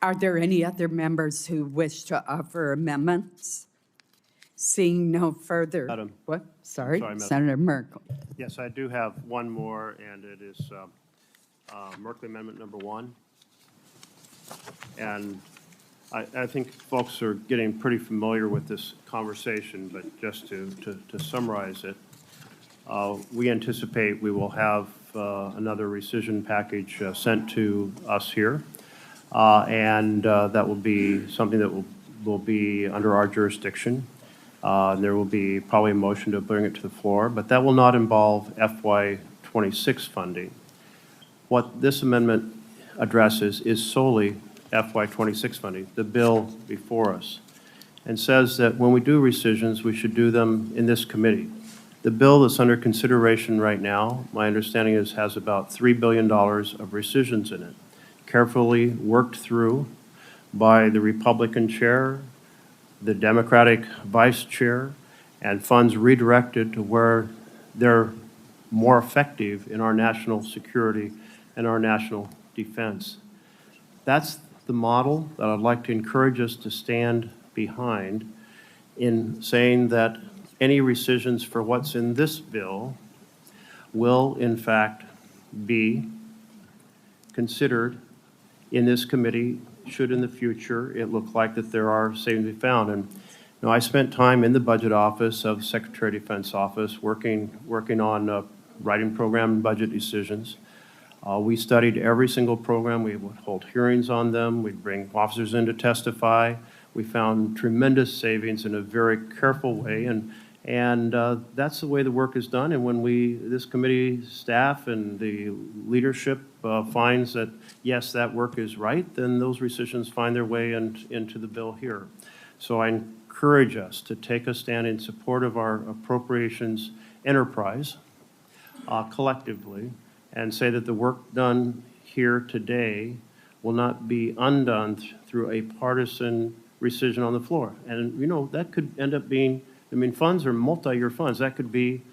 Are there any other members who wish to offer amendments? Seeing no further. Madam. What? Sorry, Madam. Senator Merkley. Yes, I do have one more, and it is Merkley Amendment number 1. And I think folks are getting pretty familiar with this conversation, but just to summarize it, we anticipate we will have another rescission package sent to us here, and that will be something that will be under our jurisdiction. There will be probably a motion to bring it to the floor, but that will not involve FY26 funding. What this amendment addresses is solely FY26 funding, the bill before us, and says that when we do rescissions, we should do them in this committee. The bill that's under consideration right now, my understanding is, has about $3 billion of rescissions in it, carefully worked through by the Republican chair, the Democratic vice chair, and funds redirected to where they're more effective in our national security and our national defense. That's the model that I'd like to encourage us to stand behind in saying that any rescissions for what's in this bill will, in fact, be considered in this committee should in the future it look like that there are savings to be found. And I spent time in the budget office of Secretary of Defense office working on writing program and budget decisions. We studied every single program. We would hold hearings on them. We'd bring officers in to testify. We found tremendous savings in a very careful way, and that's the way the work is done. And when this committee staff and the leadership finds that, yes, that work is right, then those rescissions find their way into the bill here. So I encourage us to take a stand in support of our appropriations enterprise collectively, and say that the work done here today will not be undone through a partisan rescission on the floor. And, that could end up being, funds are multi-year funds. That could be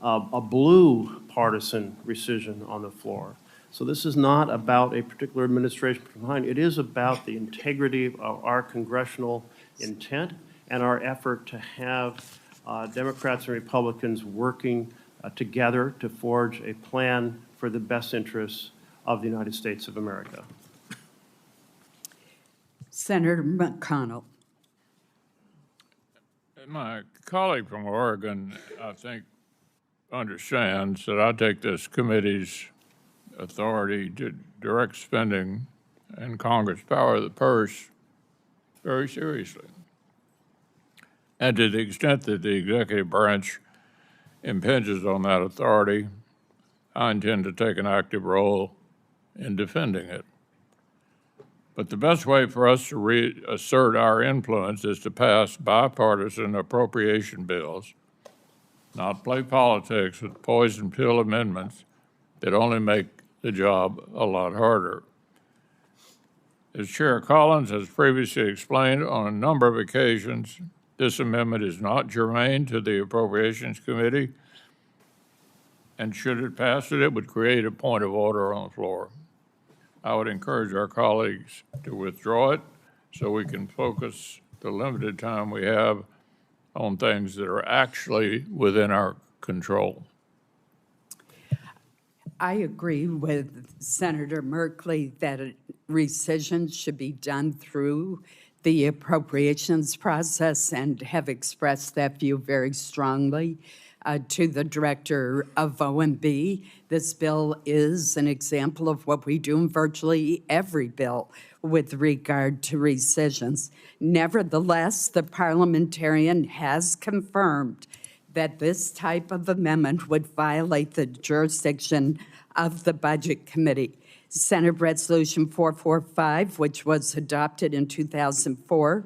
a blue partisan rescission on the floor. So this is not about a particular administration behind. It is about the integrity of our congressional intent and our effort to have Democrats and Republicans working together to forge a plan for the best interests of the United States of America. Senator McConnell. My colleague from Oregon, I think, understands that I take this committee's authority to direct spending and Congress' power of the purse very seriously. And to the extent that the executive branch impinges on that authority, I intend to take an active role in defending it. But the best way for us to reassert our influence is to pass bipartisan appropriation bills, not play politics with poison pill amendments that only make the job a lot harder. As Chair Collins has previously explained on a number of occasions, this amendment is not germane to the Appropriations Committee, and should it pass it would create a point of order on the floor. I would encourage our colleagues to withdraw it so we can focus the limited time we have on things that are actually within our control. I agree with Senator Merkley that rescission should be done through the appropriations process, and have expressed that view very strongly to the director of OMB. This bill is an example of what we do in virtually every bill with regard to rescissions. Nevertheless, the parliamentarian has confirmed that this type of amendment would violate the jurisdiction of the Budget Committee. Senate Resolution 445, which was adopted in 2004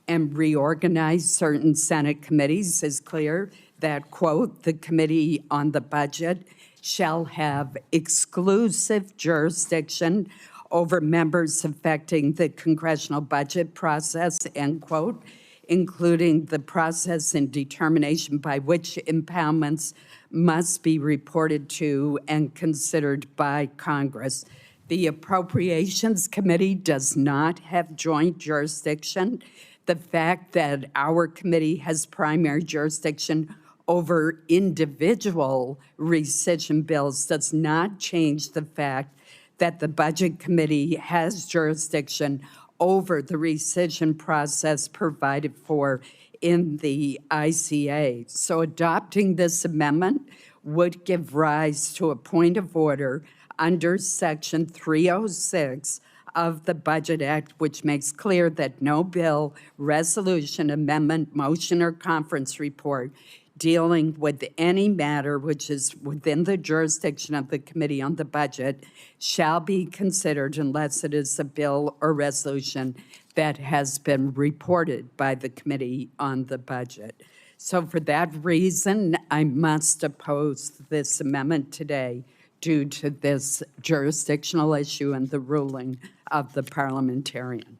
and reorganized certain Senate committees, is clear that, quote, the Committee on the Budget shall have exclusive jurisdiction over members affecting the congressional budget process, end quote, including the process and determination by which impoundments must be reported to and considered by Congress. The Appropriations Committee does not have joint jurisdiction. The fact that our committee has primary jurisdiction over individual rescission bills does not change the fact that the Budget Committee has jurisdiction over the rescission process provided for in the ICA. So adopting this amendment would give rise to a point of order under Section 306 of the Budget Act, which makes clear that no bill, resolution, amendment, motion, or conference report dealing with any matter which is within the jurisdiction of the Committee on the Budget shall be considered unless it is a bill or resolution that has been reported by the Committee on the Budget. So for that reason, I must oppose this amendment today due to this jurisdictional issue and the ruling of the parliamentarian.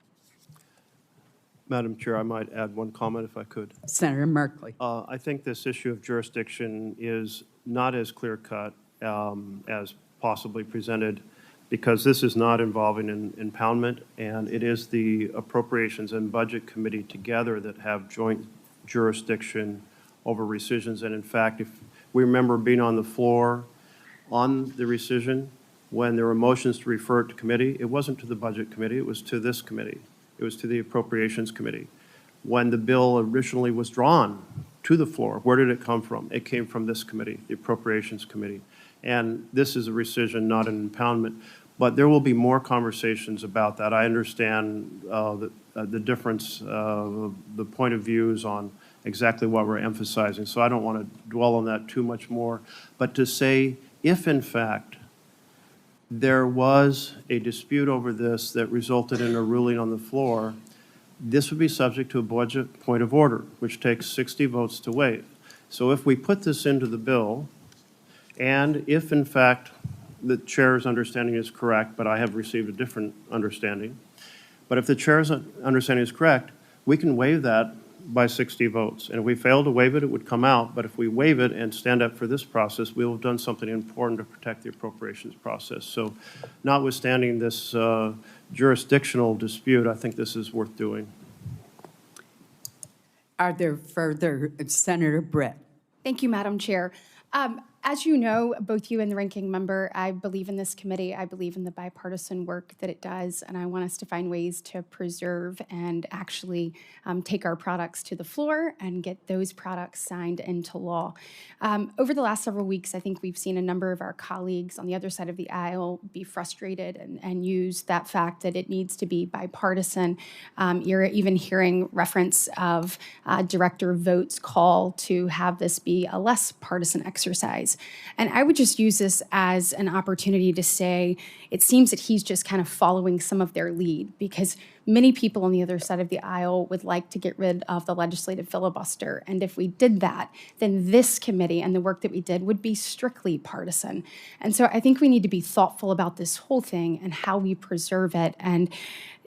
Madam Chair, I might add one comment if I could. Senator Merkley. I think this issue of jurisdiction is not as clear-cut as possibly presented, because this is not involving an impoundment, and it is the Appropriations and Budget Committee together that have joint jurisdiction over rescissions. And in fact, if we remember being on the floor on the rescission, when there were motions to refer it to committee, it wasn't to the Budget Committee, it was to this committee. It was to the Appropriations Committee. When the bill originally was drawn to the floor, where did it come from? It came from this committee, the Appropriations Committee. And this is a rescission, not an impoundment. But there will be more conversations about that. I understand the difference, the point of views on exactly what we're emphasizing. So I don't want to dwell on that too much more. But to say, if in fact there was a dispute over this that resulted in a ruling on the floor, this would be subject to a budget point of order, which takes 60 votes to waive. So if we put this into the bill, and if in fact the chair's understanding is correct, but I have received a different understanding, but if the chair's understanding is correct, we can waive that by 60 votes. And if we fail to waive it, it would come out. But if we waive it and stand up for this process, we will have done something important to protect the appropriations process. So notwithstanding this jurisdictional dispute, I think this is worth doing. Are there further? Senator Britt. Thank you, Madam Chair. As you know, both you and the ranking member, I believe in this committee. I believe in the bipartisan work that it does, and I want us to find ways to preserve and actually take our products to the floor and get those products signed into law. Over the last several weeks, I think we've seen a number of our colleagues on the other side of the aisle be frustrated and use that fact that it needs to be bipartisan. You're even hearing reference of Director Vogt's call to have this be a less partisan exercise. And I would just use this as an opportunity to say, it seems that he's just kind of following some of their lead, because many people on the other side of the aisle would like to get rid of the legislative filibuster. And if we did that, then this committee and the work that we did would be strictly partisan. And so I think we need to be thoughtful about this whole thing and how we preserve it. And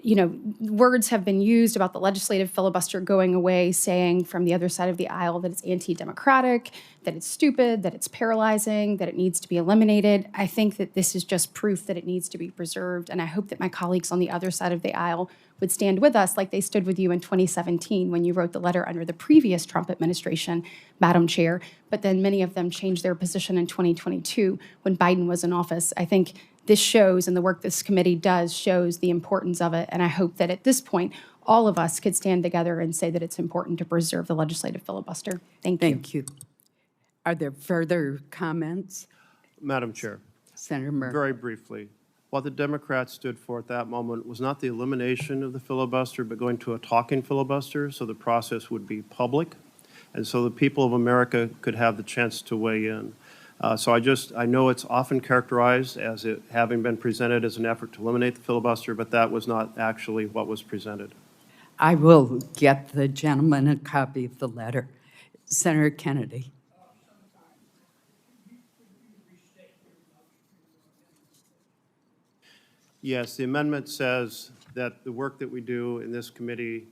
you know, words have been used about the legislative filibuster going away, saying from the other side of the aisle that it's anti-democratic, that it's stupid, that it's paralyzing, that it needs to be eliminated. I think that this is just proof that it needs to be preserved, and I hope that my colleagues on the other side of the aisle would stand with us like they stood with you in 2017 when you wrote the letter under the previous Trump administration, Madam Chair, but then many of them changed their position in 2022 when Biden was in office. I think this shows, and the work this committee does shows the importance of it. And I hope that at this point, all of us could stand together and say that it's important to preserve the legislative filibuster. Thank you. Thank you. Are there further comments? Madam Chair. Senator Merkley. Very briefly, what the Democrats stood for at that moment was not the elimination of the filibuster, but going to a talking filibuster, so the process would be public, and so the people of America could have the chance to weigh in. So I know it's often characterized as it having been presented as an effort to eliminate the filibuster, but that was not actually what was presented. I will get the gentleman a copy of the letter. Senator Kennedy. Yes, the amendment says that the work that we do in this committee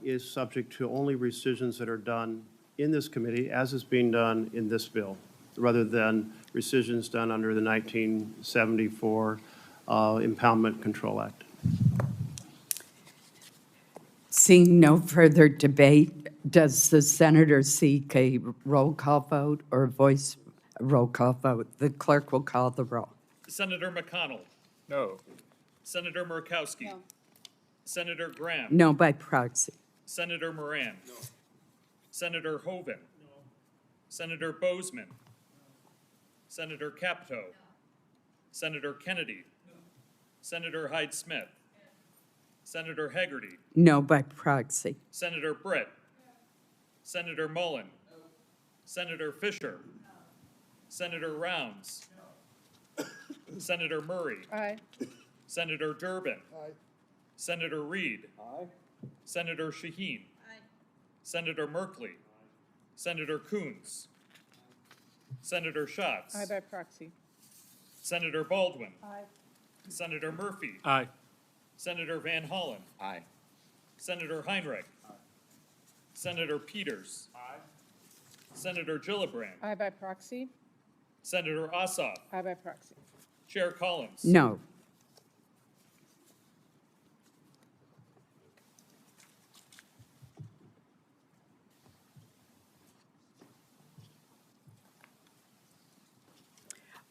is subject to only rescissions that are done in this committee, as is being done in this bill, rather than rescissions done under the 1974 Impoundment Control Act. Seeing no further debate, does the senator seek a roll call vote or voice roll call vote? The clerk will call the roll. Senator McConnell. No. Senator Murkowski. Senator Graham. No by proxy. Senator Moran. Senator Hoven. Senator Bozeman. Senator Capto. Senator Kennedy. Senator Hyde-Smith. Senator Hegarty. No by proxy. Senator Britt. Senator Mullen. Senator Fisher. Senator Rounds. Senator Murray. Aye. Senator Durbin. Senator Reed. Senator Shaheen. Senator Merkley. Senator Coons. Senator Schatz. Aye by proxy. Senator Baldwin. Aye. Senator Murphy. Aye. Senator Van Hollen. Aye. Senator Heinrich. Senator Peters. Senator Gillibrand. Aye by proxy. Senator Ossoff. Aye by proxy. Chair Collins. No.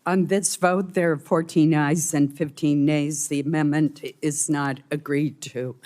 On this vote, there are 14 ayes and 15 nays. The amendment is not agreed to.